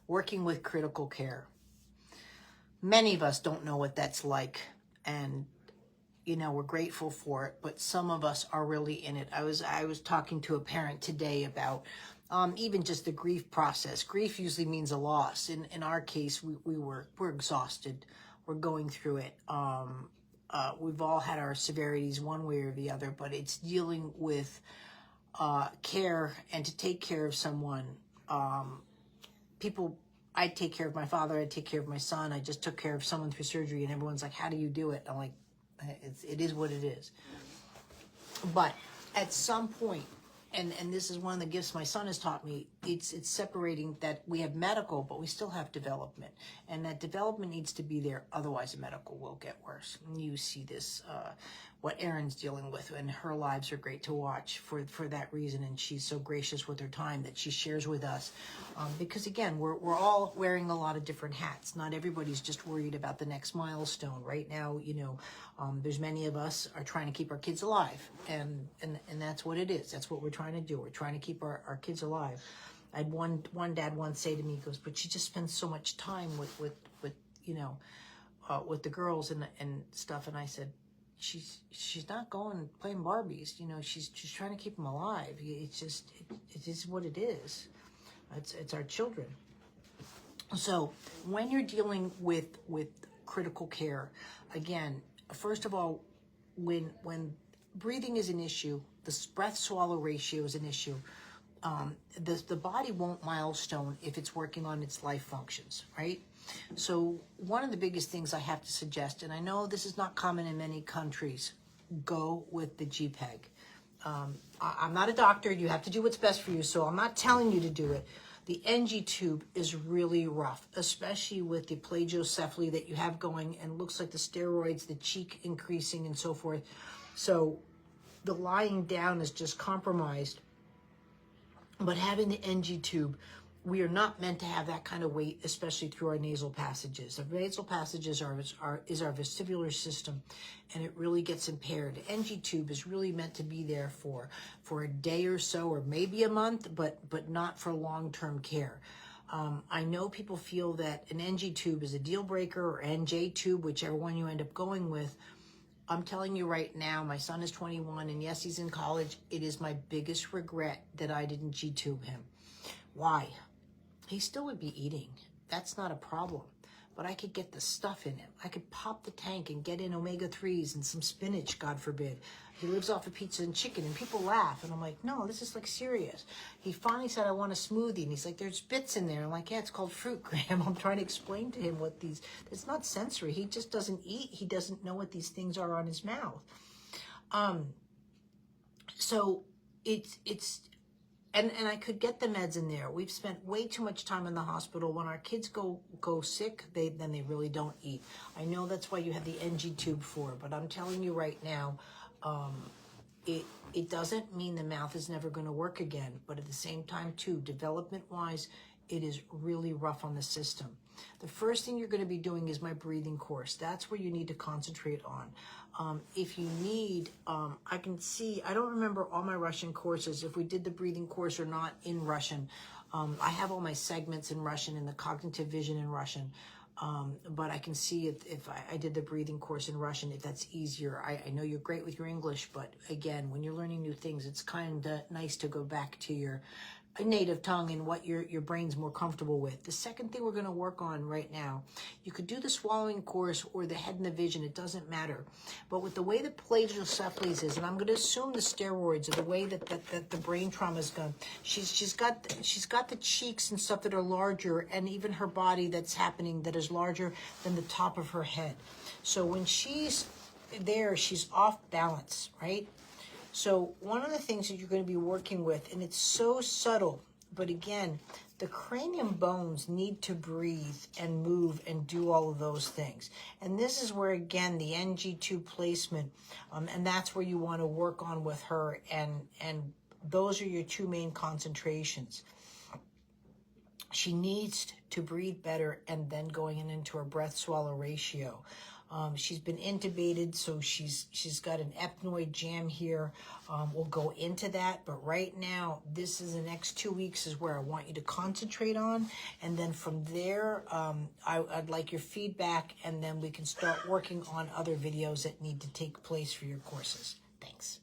working with critical care. Many of us don't know what that's like, and we're grateful for it, but some of us are really in it. I was talking to a parent today about even just the grief process. Grief usually means a loss. In our case, we're exhausted. We're going through it. We've all had our severities one way or the other, but it's dealing with care and to take care of someone. I take care of my father, I take care of my son, I just took care of someone through surgery, and everyone's like, how do you do it? I'm like, it is what it is. But at some point, and this is one of the gifts my son has taught me, it's separating that we have medical, but we still have development. And that development needs to be there, otherwise the medical will get worse. And you see this, what Erin's dealing with, and her lives are great to watch for that reason, and she's so gracious with her time that she shares with us. Because again, we're all wearing a lot of different hats. Not everybody's just worried about the next milestone. Right now, there's many of us are trying to keep our kids alive, and that's what it is. That's what we're trying to do. We're trying to keep our kids alive. I had one dad once say to me, he goes, but she just spends so much time with the girls and stuff. And I said, she's not going playing Barbies. She's trying to keep them alive. It's just, it is what it is. It's our children. So when you're dealing with critical care, again, first of all, when breathing is an issue, the breath-swallow ratio is an issue. The body won't milestone if it's working on its life functions, right? So one of the biggest things I have to suggest, and I know this is not common in many countries, go with the GPEG. I'm not a doctor. You have to do what's best for you, so I'm not telling you to do it. The NG tube is really rough, especially with the plagiocephaly that you have going, and looks like the steroids, the cheek increasing and so forth. So the lying down is just compromised. But having the NG tube, we are not meant to have that kind of weight, especially through our nasal passages. The nasal passages is our vestibular system, and it really gets impaired. The NG tube is really meant to be there for a day or so, or maybe a month, but not for long-term care. I know people feel that an NG tube is a deal breaker, or NJ tube, whichever one you end up going with. I'm telling you right now, my son is 21, and yes, he's in college. It is my biggest regret that I didn't G-tube him. Why? He still would be eating. That's not a problem. But I could get the stuff in him. I could pop the tank and get in omega-3s and some spinach, God forbid. He lives off of pizza and chicken, and people laugh. And I'm like, no, this is like serious. He finally said, I want a smoothie. And he's like, there's bits in there. I'm like, yeah, it's called fruit, Graham. I'm trying to explain to him what it's not sensory. He just doesn't eat. He doesn't know what these things are on his mouth. So it's and I could get the meds in there. We've spent way too much time in the hospital. When our kids go sick, then they really don't eat. I know that's why you have the NG tube for, but I'm telling you right now, it doesn't mean the mouth is never going to work again. But at the same time, too, development-wise, it is really rough on the system. The first thing you're going to be doing is my breathing course. That's where you need to concentrate on. If you need, I can see, I don't remember all my Russian courses, if we did the breathing course or not in Russian. I have all my segments in Russian and the cognitive vision in Russian. But I can see if I did the breathing course in Russian, if that's easier. I know you're great with your English, but again, when you're learning new things, it's kind of nice to go back to your native tongue and what your brain's more comfortable with. The second thing we're going to work on right now, you could do the swallowing course or the head and the vision, it doesn't matter. But with the way the plagiocephaly is, and I'm going to assume the steroids or the way that the brain trauma is gone, she's got the cheeks and stuff that are larger, and even her body that's happening that is larger than the top of her head. So when she's there, she's off balance, right? So one of the things that you're going to be working with, and it's so subtle, but again, the cranium bones need to breathe and move and do all of those things. And this is where, again, the NG tube placement, and that's where you want to work on with her, and those are your two main concentrations. She needs to breathe better, and then going into her breath-swallow ratio. She's been intubated, so she's got an ethmoid jam here. We'll go into that, but right now, this is the next 2 weeks is where I want you to concentrate on, and then from there, I'd like your feedback, and then we can start working on other videos that need to take place for your courses. Thanks.